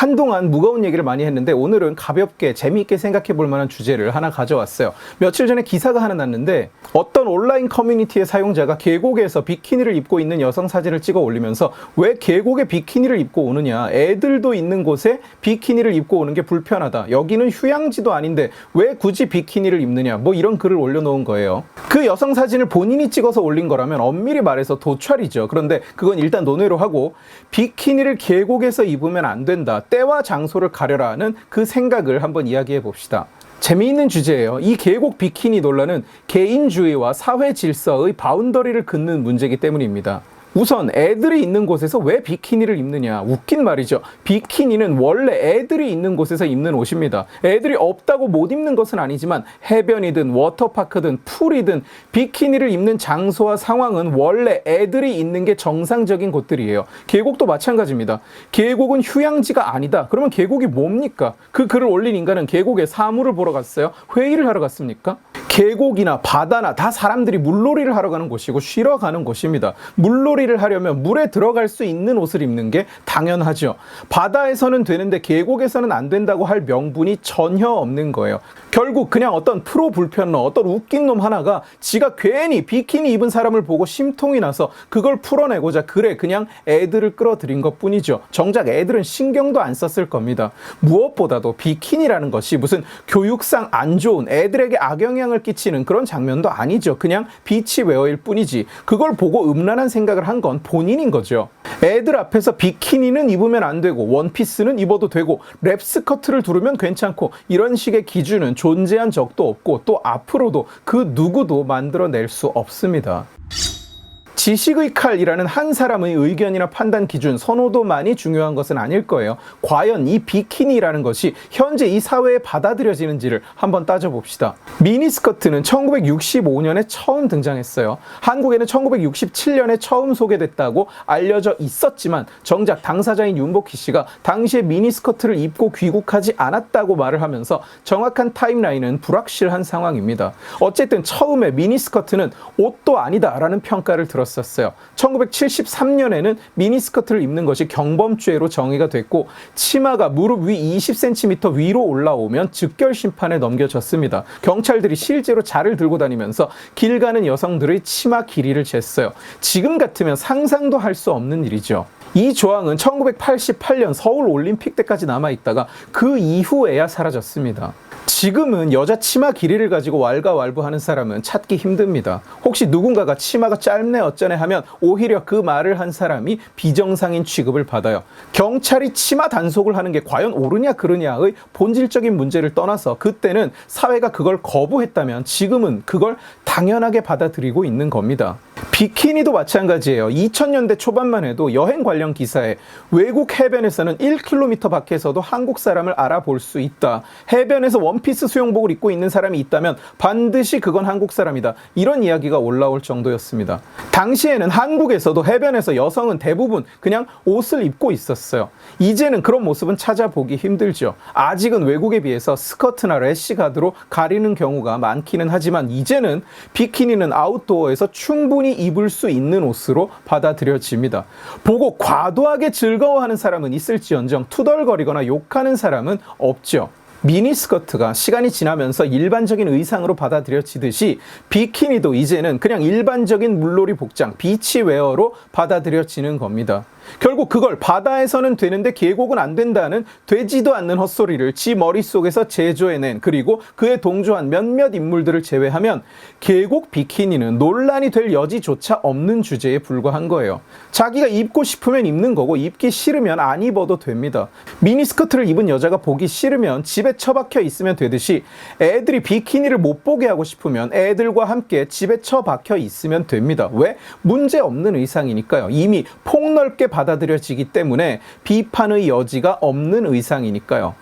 한동안 무거운 얘기를 많이 했는데 오늘은 가볍게 재미있게 생각해 볼 만한 주제를 하나 가져왔어요. 며칠 전에 기사가 하나 났는데 어떤 온라인 커뮤니티의 사용자가 계곡에서 비키니를 입고 있는 여성 사진을 찍어 올리면서 왜 계곡에 비키니를 입고 오느냐, 애들도 있는 곳에 비키니를 입고 오는 게 불편하다, 여기는 휴양지도 아닌데 왜 굳이 비키니를 입느냐, 뭐 이런 글을 올려놓은 거예요. 그 여성 사진을 본인이 찍어서 올린 거라면 엄밀히 말해서 도찰이죠. 그런데 그건 일단 논외로 하고, 비키니를 계곡에서 입으면 안 된다, 때와 장소를 가려라는 그 생각을 한번 이야기해 봅시다. 재미있는 주제예요. 이 계곡 비키니 논란은 개인주의와 사회 질서의 바운더리를 긋는 문제이기 때문입니다. 우선 애들이 있는 곳에서 왜 비키니를 입느냐, 웃긴 말이죠. 비키니는 원래 애들이 있는 곳에서 입는 옷입니다. 애들이 없다고 못 입는 것은 아니지만 해변이든 워터파크든 풀이든 비키니를 입는 장소와 상황은 원래 애들이 있는 게 정상적인 곳들이에요. 계곡도 마찬가지입니다. 계곡은 휴양지가 아니다. 그러면 계곡이 뭡니까? 그 글을 올린 인간은 계곡에 사물을 보러 갔어요? 회의를 하러 갔습니까? 계곡이나 바다나 다 사람들이 물놀이를 하러 가는 곳이고 쉬러 가는 곳입니다. 물놀이를 하려면 물에 들어갈 수 있는 옷을 입는 게 당연하죠. 바다에서는 되는데 계곡에서는 안 된다고 할 명분이 전혀 없는 거예요. 결국 그냥 어떤 프로 불편러, 어떤 웃긴 놈 하나가 지가 괜히 비키니 입은 사람을 보고 심통이 나서 그걸 풀어내고자 그냥 애들을 끌어들인 것 뿐이죠. 정작 애들은 신경도 안 썼을 겁니다. 무엇보다도 비키니라는 것이 무슨 교육상 안 좋은, 애들에게 악영향을 끼치는 그런 장면도 아니죠. 그냥 비치웨어일 뿐이지. 그걸 보고 음란한 생각을 한 건 본인인 거죠. 애들 앞에서 비키니는 입으면 안 되고 원피스는 입어도 되고 랩스커트를 두르면 괜찮고, 이런 식의 기준은 존재한 적도 없고 또 앞으로도 그 누구도 만들어낼 수 없습니다. 지식의 칼이라는 한 사람의 의견이나 판단 기준, 선호도만이 중요한 것은 아닐 거예요. 과연 이 비키니라는 것이 현재 이 사회에 받아들여지는지를 한번 따져봅시다. 미니스커트는 1965년에 처음 등장했어요. 한국에는 1967년에 처음 소개됐다고 알려져 있었지만 정작 당사자인 윤복희 씨가 당시에 미니스커트를 입고 귀국하지 않았다고 말을 하면서 정확한 타임라인은 불확실한 상황입니다. 어쨌든 처음에 미니스커트는 옷도 아니다라는 평가를 들었어요. 1973년에는 미니스커트를 입는 것이 경범죄로 정의가 됐고, 치마가 무릎 위 20cm 위로 올라오면 즉결 심판에 넘겨졌습니다. 경찰들이 실제로 자를 들고 다니면서 길 가는 여성들의 치마 길이를 쟀어요. 지금 같으면 상상도 할 수 없는 일이죠. 이 조항은 1988년 서울 올림픽 때까지 남아있다가 그 이후에야 사라졌습니다. 지금은 여자 치마 길이를 가지고 왈가왈부하는 사람은 찾기 힘듭니다. 혹시 누군가가 치마가 짧네 어쩌네 하면 오히려 그 말을 한 사람이 비정상인 취급을 받아요. 경찰이 치마 단속을 하는 게 과연 옳으냐 그르냐의 본질적인 문제를 떠나서 그때는 사회가 그걸 거부했다면 지금은 그걸 당연하게 받아들이고 있는 겁니다. 비키니도 마찬가지예요. 2000년대 초반만 해도 여행 관련 기사에 외국 해변에서는 1km 밖에서도 한국 사람을 알아볼 수 있다, 해변에서 원피스 수영복을 입고 있는 사람이 있다면 반드시 그건 한국 사람이다, 이런 이야기가 올라올 정도였습니다. 당시에는 한국에서도 해변에서 여성은 대부분 그냥 옷을 입고 있었어요. 이제는 그런 모습은 찾아보기 힘들죠. 아직은 외국에 비해서 스커트나 래시가드로 가리는 경우가 많기는 하지만 이제는 비키니는 아웃도어에서 충분히 입을 수 있는 옷으로 받아들여집니다. 보고 과도하게 즐거워하는 사람은 있을지언정 투덜거리거나 욕하는 사람은 없죠. 미니스커트가 시간이 지나면서 일반적인 의상으로 받아들여지듯이 비키니도 이제는 그냥 일반적인 물놀이 복장, 비치웨어로 받아들여지는 겁니다. 결국 그걸 바다에서는 되는데 계곡은 안 된다는 되지도 않는 헛소리를 지 머릿속에서 제조해낸, 그리고 그에 동조한 몇몇 인물들을 제외하면 계곡 비키니는 논란이 될 여지조차 없는 주제에 불과한 거예요. 자기가 입고 싶으면 입는 거고 입기 싫으면 안 입어도 됩니다. 미니스커트를 입은 여자가 보기 싫으면 집에 처박혀 있으면 되듯이 애들이 비키니를 못 보게 하고 싶으면 애들과 함께 집에 처박혀 있으면 됩니다. 왜? 문제 없는 의상이니까요. 이미 폭넓게 받아들여지기 때문에 비판의 여지가 없는 의상이니까요.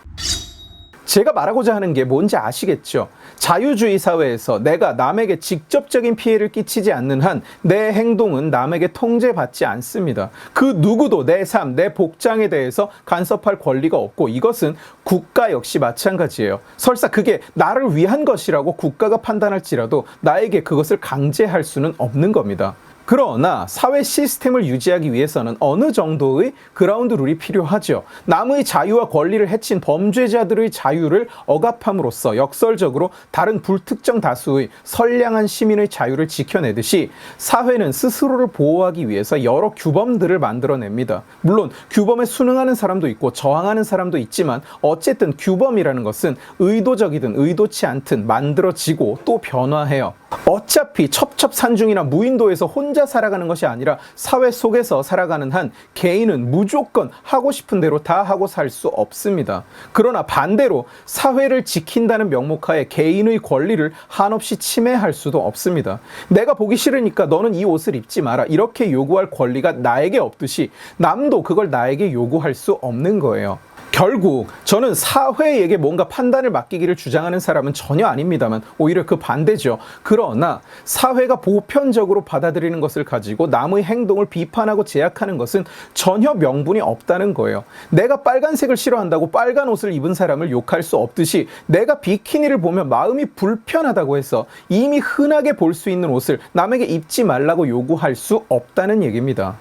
제가 말하고자 하는 게 뭔지 아시겠죠? 자유주의 사회에서 내가 남에게 직접적인 피해를 끼치지 않는 한 내 행동은 남에게 통제받지 않습니다. 그 누구도 내 삶, 내 복장에 대해서 간섭할 권리가 없고, 이것은 국가 역시 마찬가지예요. 설사 그게 나를 위한 것이라고 국가가 판단할지라도 나에게 그것을 강제할 수는 없는 겁니다. 그러나 사회 시스템을 유지하기 위해서는 어느 정도의 그라운드 룰이 필요하죠. 남의 자유와 권리를 해친 범죄자들의 자유를 억압함으로써 역설적으로 다른 불특정 다수의 선량한 시민의 자유를 지켜내듯이 사회는 스스로를 보호하기 위해서 여러 규범들을 만들어냅니다. 물론 규범에 순응하는 사람도 있고 저항하는 사람도 있지만 어쨌든 규범이라는 것은 의도적이든 의도치 않든 만들어지고 또 변화해요. 어차피 첩첩산중이나 무인도에서 혼자 살아가는 것이 아니라 사회 속에서 살아가는 한 개인은 무조건 하고 싶은 대로 다 하고 살 수 없습니다. 그러나 반대로 사회를 지킨다는 명목하에 개인의 권리를 한없이 침해할 수도 없습니다. 내가 보기 싫으니까 너는 이 옷을 입지 마라, 이렇게 요구할 권리가 나에게 없듯이 남도 그걸 나에게 요구할 수 없는 거예요. 결국 저는 사회에게 뭔가 판단을 맡기기를 주장하는 사람은 전혀 아닙니다만 오히려 그 반대죠. 그러나 사회가 보편적으로 받아들이는 것을 가지고 남의 행동을 비판하고 제약하는 것은 전혀 명분이 없다는 거예요. 내가 빨간색을 싫어한다고 빨간 옷을 입은 사람을 욕할 수 없듯이 내가 비키니를 보면 마음이 불편하다고 해서 이미 흔하게 볼 수 있는 옷을 남에게 입지 말라고 요구할 수 없다는 얘기입니다.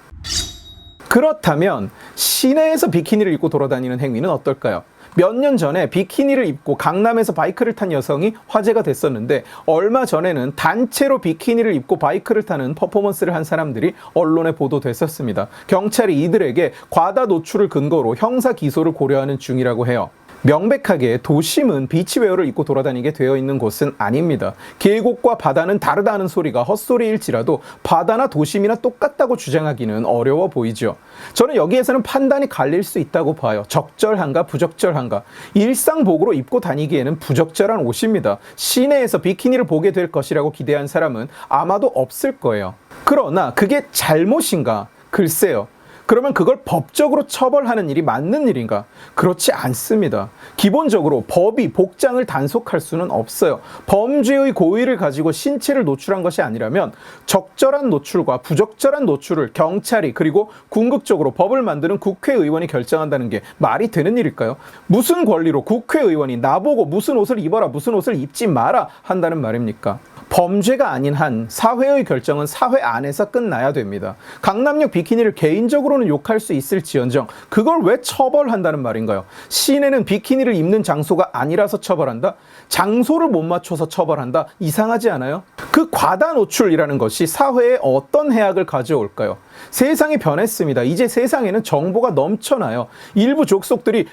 그렇다면 시내에서 비키니를 입고 돌아다니는 행위는 어떨까요? 몇 년 전에 비키니를 입고 강남에서 바이크를 탄 여성이 화제가 됐었는데 얼마 전에는 단체로 비키니를 입고 바이크를 타는 퍼포먼스를 한 사람들이 언론에 보도됐었습니다. 경찰이 이들에게 과다 노출을 근거로 형사 기소를 고려하는 중이라고 해요. 명백하게 도심은 비치웨어를 입고 돌아다니게 되어 있는 곳은 아닙니다. 계곡과 바다는 다르다는 소리가 헛소리일지라도 바다나 도심이나 똑같다고 주장하기는 어려워 보이죠. 저는 여기에서는 판단이 갈릴 수 있다고 봐요. 적절한가 부적절한가. 일상복으로 입고 다니기에는 부적절한 옷입니다. 시내에서 비키니를 보게 될 것이라고 기대한 사람은 아마도 없을 거예요. 그러나 그게 잘못인가? 글쎄요. 그러면 그걸 법적으로 처벌하는 일이 맞는 일인가? 그렇지 않습니다. 기본적으로 법이 복장을 단속할 수는 없어요. 범죄의 고의를 가지고 신체를 노출한 것이 아니라면 적절한 노출과 부적절한 노출을 경찰이 그리고 궁극적으로 법을 만드는 국회의원이 결정한다는 게 말이 되는 일일까요? 무슨 권리로 국회의원이 나보고 무슨 옷을 입어라, 무슨 옷을 입지 마라 한다는 말입니까? 범죄가 아닌 한 사회의 결정은 사회 안에서 끝나야 됩니다. 강남역 비키니를 개인적으로는 욕할 수 있을지언정 그걸 왜 처벌한다는 말인가요? 시내는 비키니를 입는 장소가 아니라서 처벌한다? 장소를 못 맞춰서 처벌한다? 이상하지 않아요? 그 과다 노출이라는 것이 사회에 어떤 해악을 가져올까요? 세상이 변했습니다. 이제 세상에는 정보가 넘쳐나요. 일부 족속들이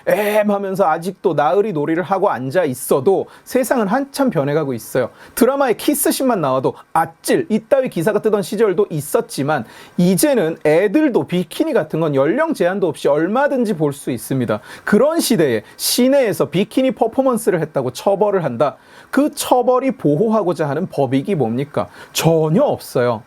하면서 아직도 나으리 놀이를 하고 앉아 있어도 세상은 한참 변해가고 있어요. 드라마에 키스신만 나와도 아찔 이따위 기사가 뜨던 시절도 있었지만 이제는 애들도 비키니 같은 건 연령 제한도 없이 얼마든지 볼 수 있습니다. 그런 시대에 시내에서 비키니 퍼포먼스를 했다고 처벌을 한다. 그 처벌이 보호하고자 하는 법익이 뭡니까? 전혀 없어요.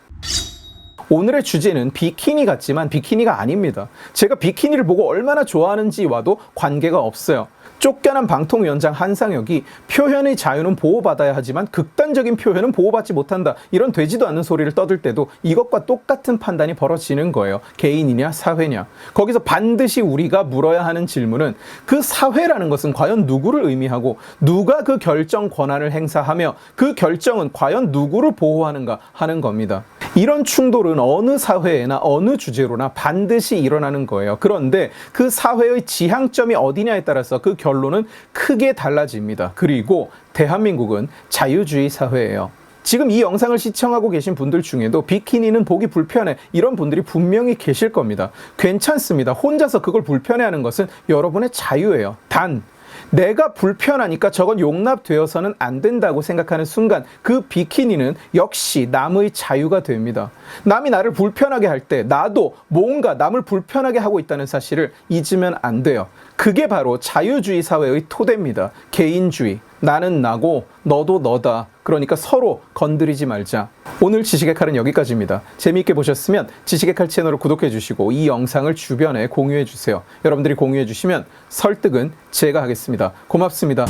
오늘의 주제는 비키니 같지만 비키니가 아닙니다. 제가 비키니를 보고 얼마나 좋아하는지와도 관계가 없어요. 쫓겨난 방통위원장 한상혁이 표현의 자유는 보호받아야 하지만 극단적인 표현은 보호받지 못한다, 이런 되지도 않는 소리를 떠들 때도 이것과 똑같은 판단이 벌어지는 거예요. 개인이냐 사회냐. 거기서 반드시 우리가 물어야 하는 질문은 그 사회라는 것은 과연 누구를 의미하고 누가 그 결정 권한을 행사하며 그 결정은 과연 누구를 보호하는가 하는 겁니다. 이런 충돌은 어느 사회에나 어느 주제로나 반드시 일어나는 거예요. 그런데 그 사회의 지향점이 어디냐에 따라서 그 결론은 크게 달라집니다. 그리고 대한민국은 자유주의 사회예요. 지금 이 영상을 시청하고 계신 분들 중에도 비키니는 보기 불편해, 이런 분들이 분명히 계실 겁니다. 괜찮습니다. 혼자서 그걸 불편해하는 것은 여러분의 자유예요. 단 내가 불편하니까 저건 용납되어서는 안 된다고 생각하는 순간 그 비키니는 역시 남의 자유가 됩니다. 남이 나를 불편하게 할 때 나도 뭔가 남을 불편하게 하고 있다는 사실을 잊으면 안 돼요. 그게 바로 자유주의 사회의 토대입니다. 개인주의. 나는 나고 너도 너다. 그러니까 서로 건드리지 말자. 오늘 지식의 칼은 여기까지입니다. 재미있게 보셨으면 지식의 칼 채널을 구독해 주시고 이 영상을 주변에 공유해 주세요. 여러분들이 공유해 주시면 설득은 제가 하겠습니다. 고맙습니다.